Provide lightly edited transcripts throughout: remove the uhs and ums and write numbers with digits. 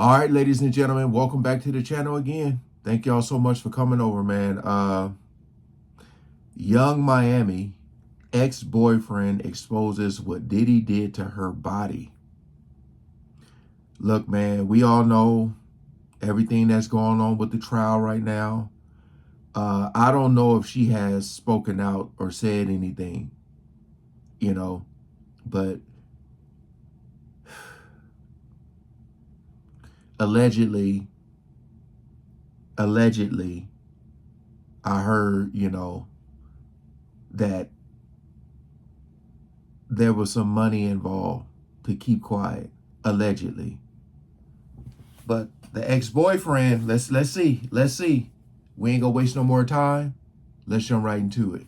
All right, ladies and gentlemen, welcome back to the channel again. Thank y'all so much for coming over, man. Young Miami ex-boyfriend exposes what Diddy did to her body. Look, man, we all know everything that's going on with the trial right now. I don't know if she has spoken out or said anything, but allegedly, I heard, that there was some money involved to keep quiet, allegedly. But the ex-boyfriend, let's see. We ain't gonna waste no more time. Let's jump right into it.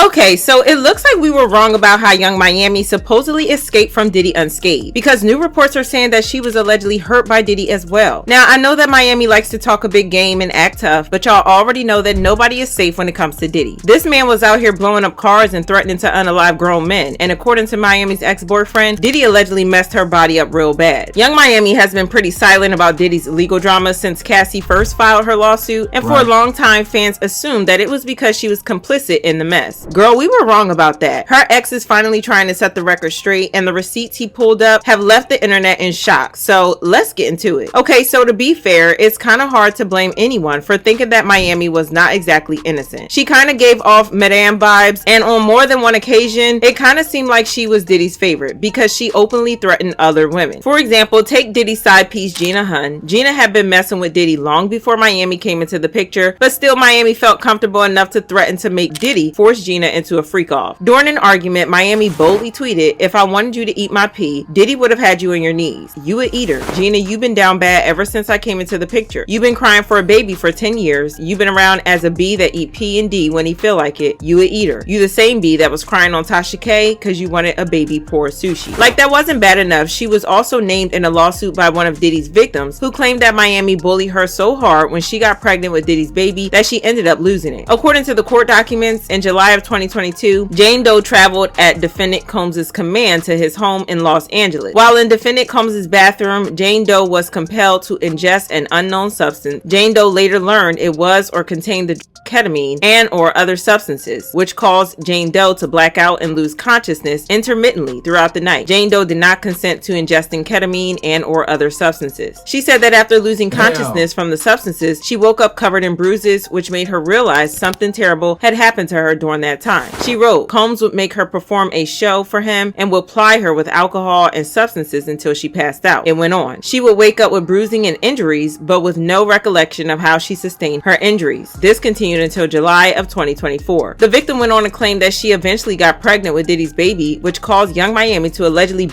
Okay, so it looks like we were wrong about how Young Miami supposedly escaped from Diddy unscathed, because new reports are saying that she was allegedly hurt by Diddy as well. Now, I know that Miami likes to talk a big game and act tough, but y'all already know that nobody is safe when it comes to Diddy. This man was out here blowing up cars and threatening to unalive grown men, and according to Miami's ex-boyfriend, Diddy allegedly messed her body up real bad. Young Miami has been pretty silent about Diddy's legal drama since Cassie first filed her lawsuit, and for a long time, fans assumed that it was because she was complicit in the mess. Girl, we were wrong about that. Her ex is finally trying to set the record straight, and the receipts he pulled up have left the internet in shock. So let's get into it. Okay, so to be fair, it's kind of hard to blame anyone for thinking that Miami was not exactly innocent. She kind of gave off Madame vibes, and on more than one occasion, it kind of seemed like she was Diddy's favorite because she openly threatened other women. For example, take Diddy's side piece Gina Hunn. Gina had been messing with Diddy long before Miami came into the picture, but still Miami felt comfortable enough to threaten to make Diddy force Gina into a freak off. During an argument, Miami boldly tweeted, "If I wanted you to eat my pee, Diddy would have had you on your knees. You a eater. Gina, you've been down bad ever since I came into the picture. You've been crying for a baby for 10 years. You've been around as a bee that eat P and D when he feel like it. You a eater. You the same bee that was crying on Tasha K because you wanted a baby pour sushi." Like that wasn't bad enough, she was also named in a lawsuit by one of Diddy's victims who claimed that Miami bullied her so hard when she got pregnant with Diddy's baby that she ended up losing it. According to the court documents, in July of 2022, Jane Doe traveled at defendant Combs' command to his home in Los Angeles. While in defendant Combs' bathroom, Jane Doe was compelled to ingest an unknown substance. Jane Doe later learned it was or contained the ketamine and or other substances, which caused Jane Doe to black out and lose consciousness intermittently throughout the night. Jane Doe did not consent to ingesting ketamine and or other substances. She said that after losing consciousness from the substances, she woke up covered in bruises, which made her realize something terrible had happened to her during that time. She wrote, Combs would make her perform a show for him and would ply her with alcohol and substances until she passed out. It went on. She would wake up with bruising and injuries, but with no recollection of how she sustained her injuries. This continued until July of 2024. The victim went on to claim that she eventually got pregnant with Diddy's baby, which caused Young Miami to allegedly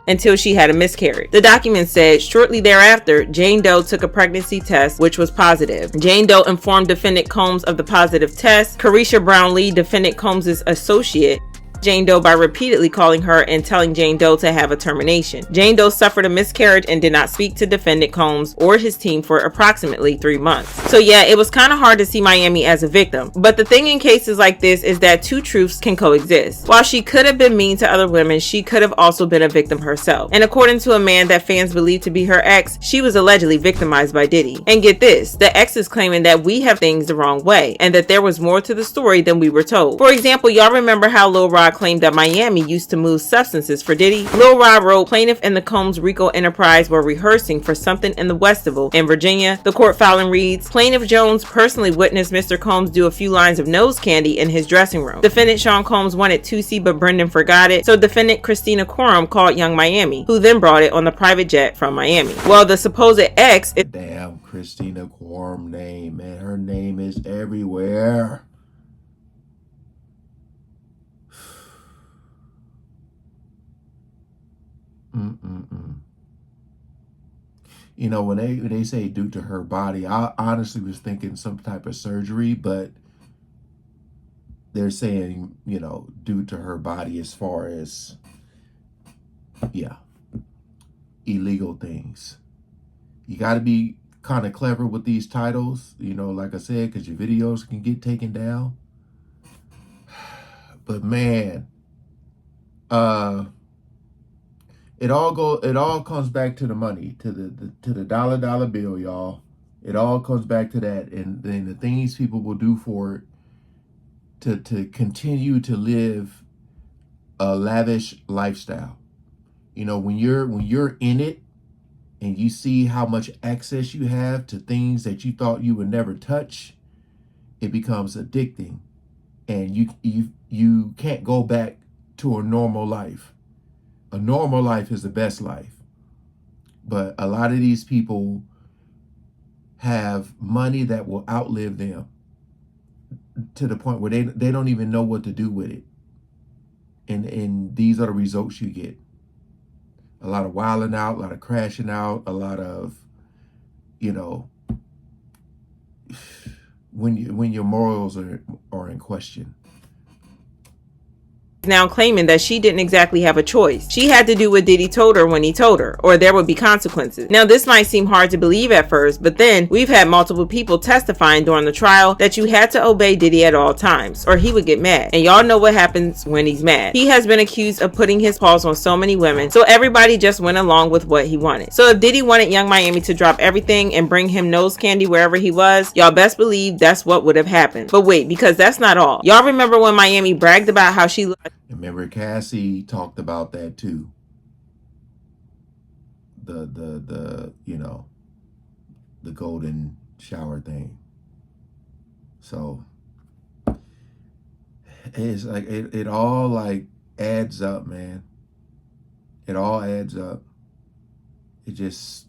until she had a miscarriage. The document said shortly thereafter, Jane Doe took a pregnancy test, which was positive. Jane Doe informed defendant Combs of the positive test. Carisha Brownlee, defendant Combs' associate, Jane Doe by repeatedly calling her and telling Jane Doe to have a termination. Jane Doe suffered a miscarriage and did not speak to defendant Combs or his team for approximately 3 months. So yeah, it was kind of hard to see Miami as a victim. But the thing in cases like this is that two truths can coexist. While she could have been mean to other women, she could have also been a victim herself. And according to a man that fans believe to be her ex, she was allegedly victimized by Diddy. And get this, the ex is claiming that we have things the wrong way and that there was more to the story than we were told. For example, y'all remember how Lil Rod claimed that Miami used to move substances for Diddy? Lil Rod wrote, plaintiff and the Combs Rico Enterprise were rehearsing for something in the Westival in Virginia. The court filing reads, plaintiff Jones personally witnessed Mr. Combs do a few lines of nose candy in his dressing room. Defendant Sean Combs wanted 2C, but Brendan forgot it, so defendant Christina Quorum called Young Miami, who then brought it on the private jet from Miami. Well, the supposed ex... Damn, Christina Quorum name, man. Her name is everywhere. You know, when they say due to her body, I honestly was thinking some type of surgery, but they're saying, due to her body as far as, illegal things. You got to be kind of clever with these titles, like I said, because your videos can get taken down. But man, It all comes back to the money, to the dollar bill, y'all. It all comes back to that, and then the things people will do for it to continue to live a lavish lifestyle. You know, when you're in it and you see how much access you have to things that you thought you would never touch, it becomes addicting, and you can't go back to a normal life. A normal life is the best life. But a lot of these people have money that will outlive them to the point where they don't even know what to do with it. And these are the results you get. A lot of wilding out, a lot of crashing out, a lot of, you know, when your morals are in question. Now claiming that she didn't exactly have a choice. She had to do what Diddy told her when he told her, or there would be consequences. Now this might seem hard to believe at first, but then we've had multiple people testifying during the trial that you had to obey Diddy at all times, or he would get mad. And y'all know what happens when he's mad. He has been accused of putting his paws on so many women, so everybody just went along with what he wanted. So if Diddy wanted Young Miami to drop everything and bring him nose candy wherever he was, y'all best believe that's what would have happened. But wait, because that's not all. Y'all remember when Miami bragged about how she Remember, Cassie talked about that too. The you know, the golden shower thing. So it's like it all like adds up, man. It all adds up. It just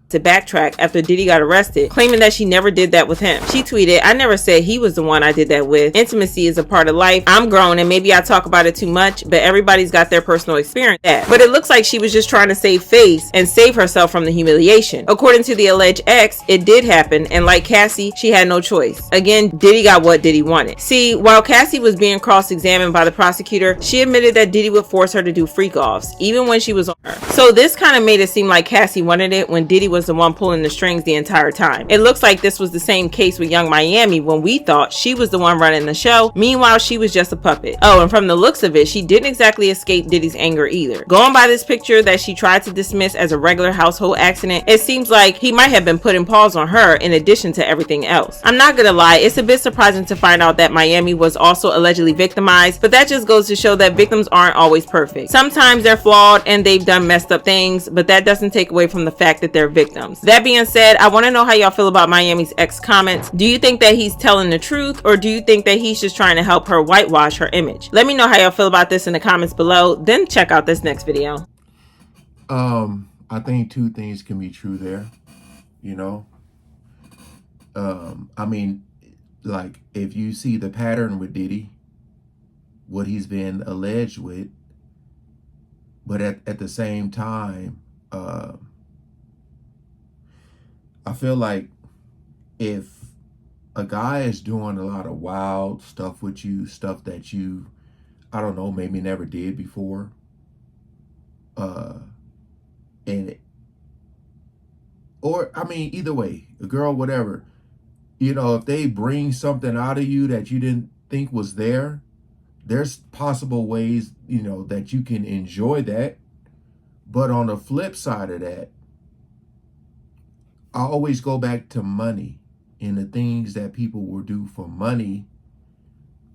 to backtrack after Diddy got arrested, claiming that she never did that with him. She tweeted, "I never said he was the one I did that with. Intimacy is a part of life. I'm grown and maybe I talk about it too much, but everybody's got their personal experience." But it looks like she was just trying to save face and save herself from the humiliation. According to the alleged ex, it did happen, and like Cassie, she had no choice. Again, Diddy got what Diddy wanted. See, while Cassie was being cross-examined by the prosecutor, she admitted that Diddy would force her to do freak-offs, even when she was on her. So this kind of made it seem like Cassie wanted it when Diddy was the one pulling the strings the entire time. It looks like this was the same case with Young Miami when we thought she was the one running the show. Meanwhile, she was just a puppet. Oh, and from the looks of it, she didn't exactly escape Diddy's anger either. Going by this picture that she tried to dismiss as a regular household accident, it seems like he might have been putting paws on her in addition to everything else. I'm not gonna lie, it's a bit surprising to find out that Miami was also allegedly victimized, but that just goes to show that victims aren't always perfect. Sometimes they're flawed and they've done messed up things, but that doesn't take away from the fact that they're victims. That being said, I want to know how y'all feel about Miami's ex comments. Do you think that he's telling the truth, or do you think that he's just trying to help her whitewash her image? Let me know how y'all feel about this in the comments below, then check out this next video. I think two things can be true there, you know. I mean, like, if you see the pattern with Diddy, what he's been alleged with, but at the same time, I feel like if a guy is doing a lot of wild stuff with you, stuff that you, I don't know, maybe never did before, and or I mean, either way, a girl, whatever, you know, if they bring something out of you that you didn't think was there, there's possible ways, you know, that you can enjoy that. But on the flip side of that, I always go back to money and the things that people will do for money.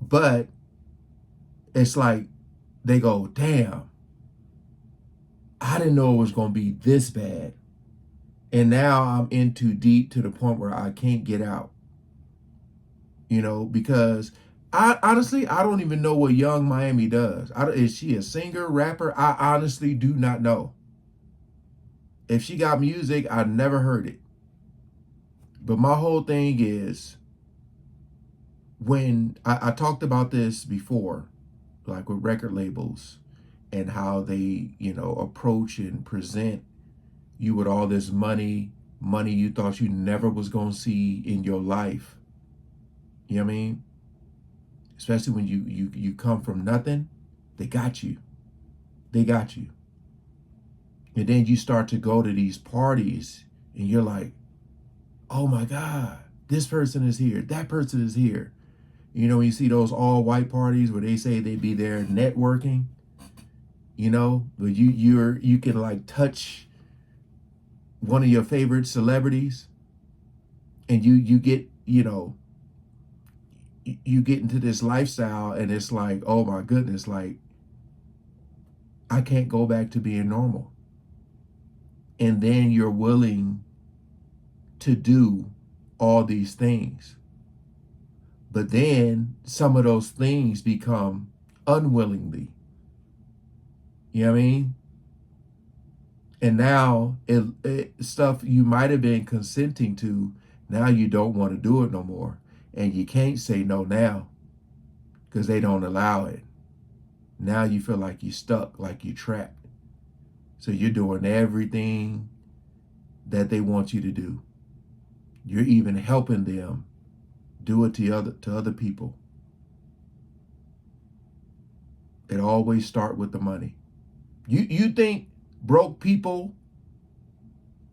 But it's like they go, damn, I didn't know it was going to be this bad. And now I'm in too deep to the point where I can't get out. You know, because I honestly, I don't even know what Young Miami does. Is she a singer, rapper? I honestly do not know. If she got music, I've never heard it. But my whole thing is, when I talked about this before, like with record labels and how they, you know, approach and present you with all this money you thought you never was going to see in your life. You know what I mean? Especially when you come from nothing, they got you. They got you. And then you start to go to these parties and you're like, oh my God, this person is here, that person is here. You know, you see those all white parties where they say they be there networking. you know, where you can like touch one of your favorite celebrities, and you get, you know, you get into this lifestyle, and it's like, oh my goodness, like I can't go back to being normal. And then you're willing to do all these things. But then some of those things become unwillingly. You know what I mean? And now stuff you might have been consenting to, now you don't want to do it no more. And you can't say no now because they don't allow it. Now you feel like you're stuck, like you're trapped. So you're doing everything that they want you to do. You're even helping them do it to other people. It always start with the money. You think broke people,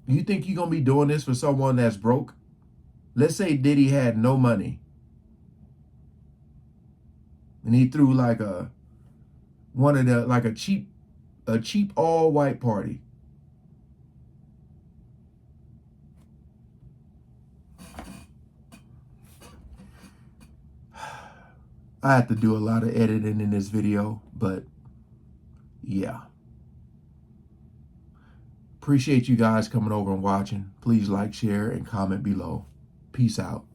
you think you're gonna be doing this for someone that's broke? Let's say Diddy had no money and he threw like a cheap all white party. I have to do a lot of editing in this video, but yeah. Appreciate you guys coming over and watching. Please like, share, and comment below. Peace out.